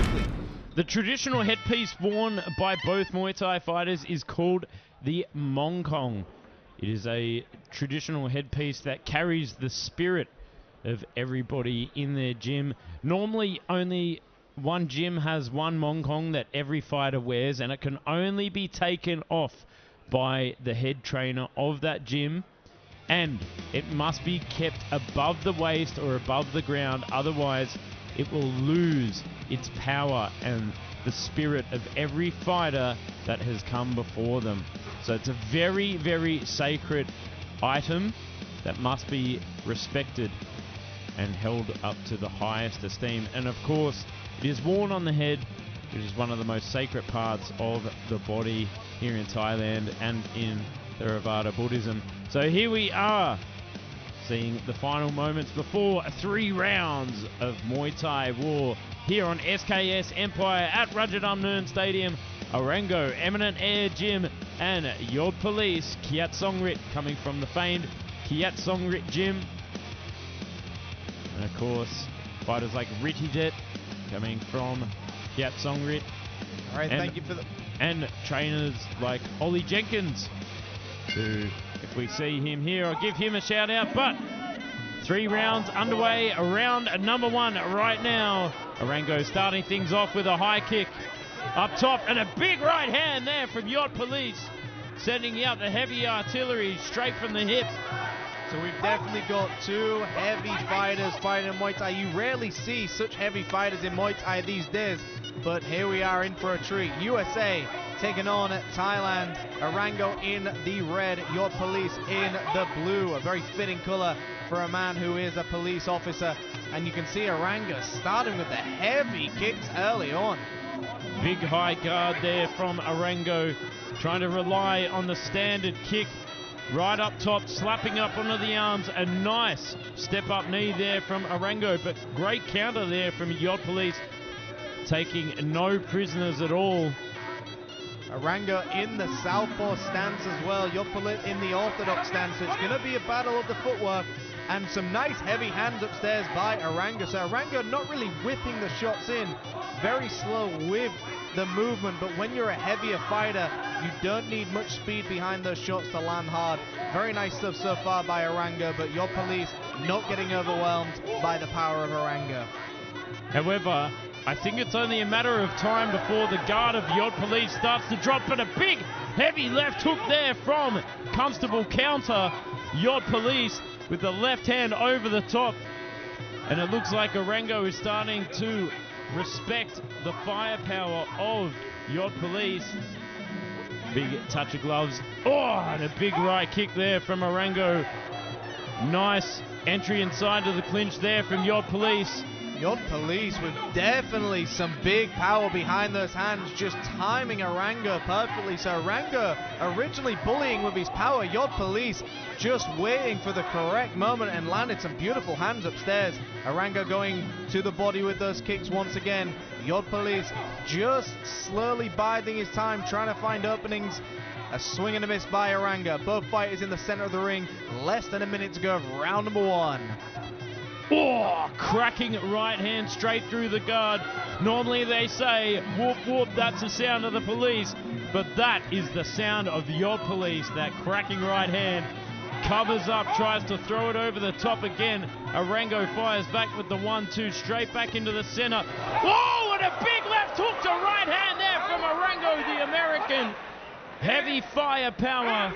quickly. The traditional headpiece worn by both Muay Thai fighters is called the Mongkong. It is a traditional headpiece that carries the spirit of everybody in their gym. Normally, only one gym has one Mongkong that every fighter wears, and it can only be taken off by the head trainer of that gym, and it must be kept above the waist or above the ground, otherwise it will lose its power and the spirit of every fighter that has come before them. So it's a very, very sacred item that must be respected and held up to the highest esteem. And of course, it is worn on the head, which is one of the most sacred parts of the body here in Thailand and in Theravada Buddhism. So here we are, seeing the final moments before 3 rounds of Muay Thai war here on SKS Empire at Rajadamnern Stadium. Arengo, Eminent Air Gym, and Yodpolis, Kiatpetch coming from the famed Kiatpetch Gym. And of course, fighters like Ritidet coming from Kiatpetch. All right, thank you for the... And trainers like Ollie Jenkins, who, if we see him here, I'll give him a shout out. But 3 rounds underway, round number 1 right now. Arengo starting things off with a high kick up top, and a big right hand there from Yodpolis, sending out the heavy artillery straight from the hip. So we've definitely got 2 heavy fighters fighting in Muay Thai. You rarely see such heavy fighters in Muay Thai these days, but here we are in for a treat. USA taking on Thailand. Arengo in the red, Yodpolis in the blue. A very fitting colour for a man who is a police officer. And you can see Arengo starting with the heavy kicks early on. Big high guard there from Arengo, trying to rely on the standard kick. Right up top, slapping up onto the arms. A nice step-up knee there from Arengo, but great counter there from Yodpolis, taking no prisoners at all. Arengo in the southpaw stance as well, Yodpolis in the orthodox stance. So it's going to be a battle of the footwork, and some nice heavy hands upstairs by Arengo. So Arengo not really whipping the shots in, very slow with the movement, but when you're a heavier fighter, you don't need much speed behind those shots to land hard. Very nice stuff so far by Arengo, but Yodpolis not getting overwhelmed by the power of Arengo. However, I think it's only a matter of time before the guard of Yodpolis starts to drop, but a big heavy left hook there from Constable counter Yodpolis with the left hand over the top. And it looks like Arengo is starting to respect the firepower of Yodpolis. Big touch of gloves. Oh, and a big right kick there from Arengo. Nice entry inside to the clinch there from Yodpolis. Yodpolis with definitely some big power behind those hands, just timing Arengo perfectly. So Arengo originally bullying with his power, Yodpolis just waiting for the correct moment and landed some beautiful hands upstairs. Arengo going to the body with those kicks once again. Yodpolis just slowly biding his time, trying to find openings. A swing and a miss by Arengo. Both fighters in the center of the ring. Less than a minute to go of round number 1. Oh, cracking right hand straight through the guard. Normally they say, whoop whoop, that's the sound of the police. But that is the sound of Yodpolis, that cracking right hand. Covers up, tries to throw it over the top again. Arengo fires back with the 1-2, straight back into the center. Whoa, and a big left hook to right hand there from Arengo, the American. Heavy firepower.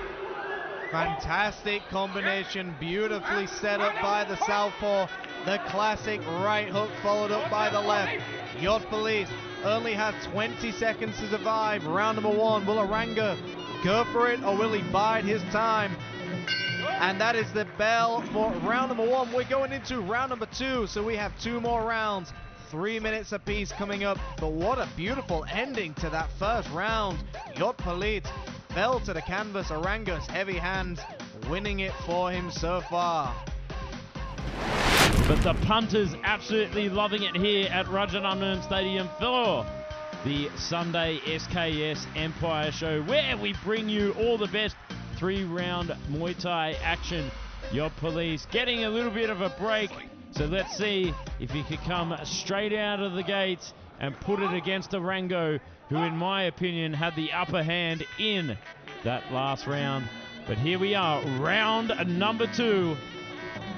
Fantastic combination, beautifully set up by the southpaw. The classic right hook followed up by the left. Yodpolis only has 20 seconds to survive. Round number 1. Will Arengo go for it, or will he bide his time? And that is the bell for round number 1. We're going into round number 2, so we have 2 more rounds. 3 minutes apiece coming up, but what a beautiful ending to that first round. Yodpolis fell to the canvas. Arengo's heavy hands winning it for him so far. But the punters absolutely loving it here at Rajadamnern Stadium for the Sunday SKS Empire Show, where we bring you all the best 3-round Muay Thai action. Yodpolis getting a little bit of a break, so let's see if he can come straight out of the gates and put it against Arengo, who in my opinion had the upper hand in that last round. But here we are, round number 2.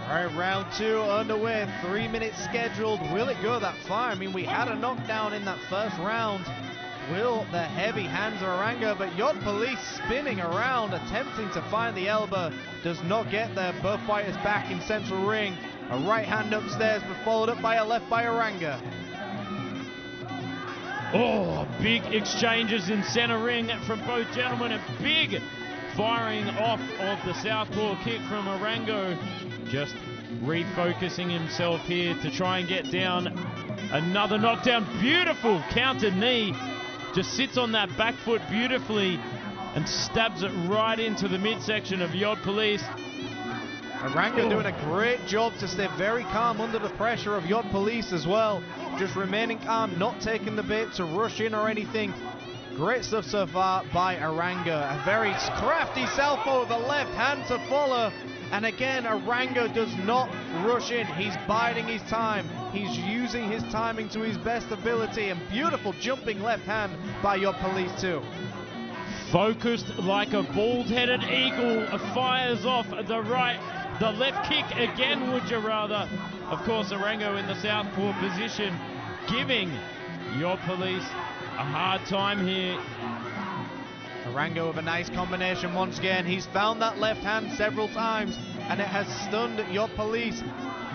All right, round 2 underway, 3 minutes scheduled. Will it go that far? I mean, we had a knockdown in that first round. Will the heavy hands of Arengo, but Yodpolis spinning around, attempting to find the elbow, does not get there. Both fighters back in central ring. A right hand upstairs, but followed up by a left by Arengo. Oh, big exchanges in center ring from both gentlemen, and big firing off of the southpaw kick from Arengo. Just refocusing himself here to try and get down. Another knockdown, beautiful counter knee. Just sits on that back foot beautifully and stabs it right into the midsection of Yodpolis. Arengo doing a great job to stay very calm under the pressure of Yodpolis as well. Just remaining calm, not taking the bait to rush in or anything. Great stuff so far by Arengo. A very crafty southpaw with a left hand to follow. And again, Arengo does not rush in. He's biding his time. He's using his timing to his best ability. And beautiful jumping left hand by Yodpolis too. Focused like a bald-headed eagle, fires off the left kick again, would you rather? Of course, Arengo in the southpaw position, giving Yodpolis a hard time here. Arengo with a nice combination once again. He's found that left hand several times and it has stunned Yodpolis.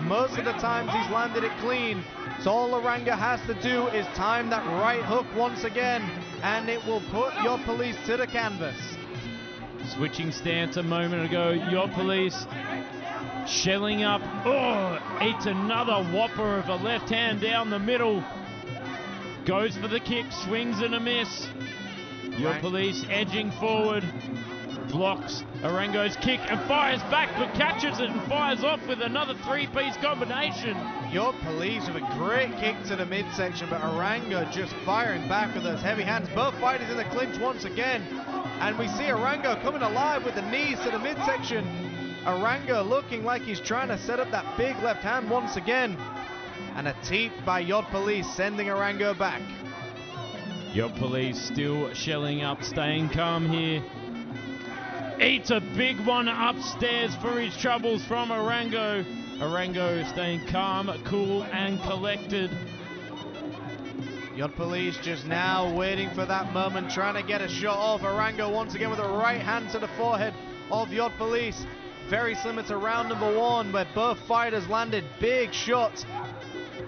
Most of the times he's landed it clean. So all Arengo has to do is time that right hook once again and it will put Yodpolis to the canvas. Switching stance a moment ago, Yodpolis shelling up. Oh, eats another whopper of a left hand down the middle. Goes for the kick, swings and a miss. Yodpolis edging forward, blocks Arengo's kick and fires back, but catches it and fires off with another 3-piece combination. Yodpolis with a great kick to the midsection, but Arengo just firing back with those heavy hands. Both fighters in the clinch once again, and we see Arengo coming alive with the knees to the midsection. Arengo looking like he's trying to set up that big left hand once again, and a teep by Yodpolis sending Arengo back. Yodpolis still shelling up, staying calm here. Eats a big one upstairs for his troubles from Arengo. Arengo staying calm, cool and collected. Yodpolis just now waiting for that moment, trying to get a shot off. Arengo once again with a right hand to the forehead of Yodpolis. Very similar to round number 1, where both fighters landed big shots.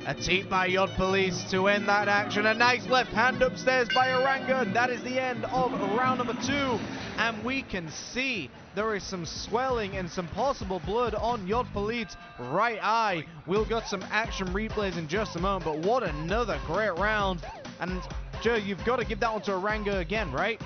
A teep by Yodpolis to end that action. A nice left hand upstairs by Arengo. And that is the end of round number 2. And we can see there is some swelling and some possible blood on Yodpolis' right eye. We'll get some action replays in just a moment. But what another great round. And Joe, you've got to give that one to Arengo again, right?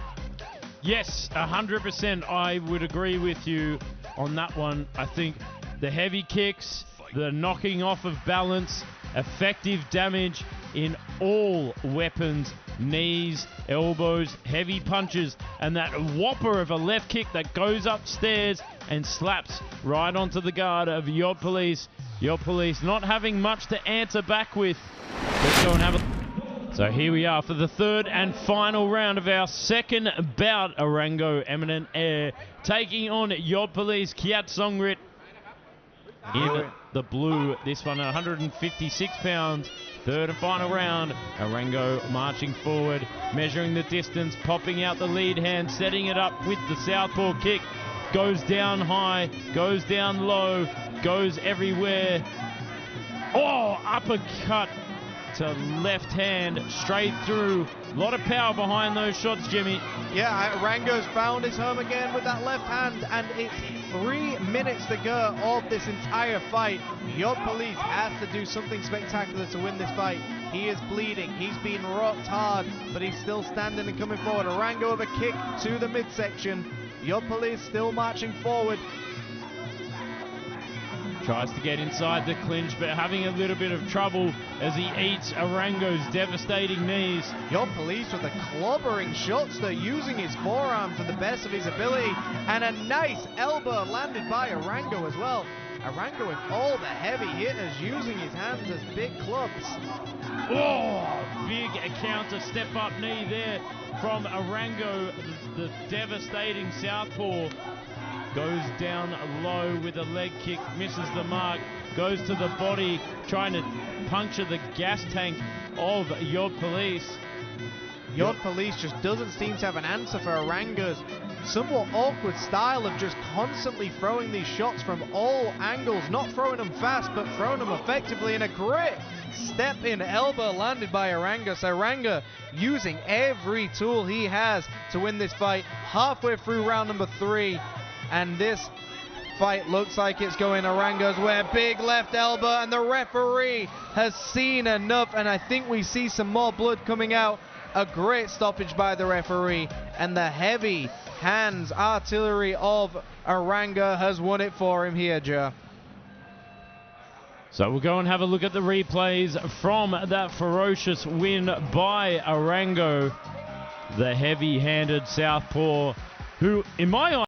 Yes, 100%. I would agree with you on that one. I think the heavy kicks, the knocking off of balance, effective damage in all weapons, knees, elbows, heavy punches, and that whopper of a left kick that goes upstairs and slaps right onto the guard of Yodpolis. Yodpolis not having much to answer back with. Let's go and have a... So here we are for the third and final round of our second bout. Arengo Eminent Air taking on Yodpolis Kiatpetch in the blue. This one 156 pounds. Third and final round. Arengo marching forward, measuring the distance, popping out the lead hand, setting it up with the southpaw kick. Goes down high, goes down low, goes everywhere. Oh, uppercut to left hand, straight through. A lot of power behind those shots, Jimmy. Yeah, Arengo's found his home again with that left hand, and it's 3 minutes to go of this entire fight. Yodpolis has to do something spectacular to win this fight. He is bleeding, he's been rocked hard, but he's still standing and coming forward. Arengo with a kick to the midsection. Yodpolis still marching forward. Tries to get inside the clinch, but having a little bit of trouble as he eats Arengo's devastating knees. Yodpolis with the clobbering shots, though, using his forearm to the best of his ability, and a nice elbow landed by Arengo as well. Arengo with all the heavy hitters using his hands as big clubs. Oh, big counter step-up knee there from Arengo. The devastating southpaw goes down low with a leg kick, misses the mark, goes to the body, trying to puncture the gas tank of Yodpolis. Yodpolis just doesn't seem to have an answer for Arengo's somewhat awkward style of just constantly throwing these shots from all angles, not throwing them fast, but throwing them effectively, in a great step-in elbow landed by Arengo. So Arengo using every tool he has to win this fight halfway through round number 3, and this fight looks like it's going Arengo's way. Big left elbow, and the referee has seen enough, and I think we see some more blood coming out. A great stoppage by the referee, and the heavy hands artillery of Arengo has won it for him here, Joe. So we'll go and have a look at the replays from that ferocious win by Arengo, the heavy-handed southpaw, who, in my eyes,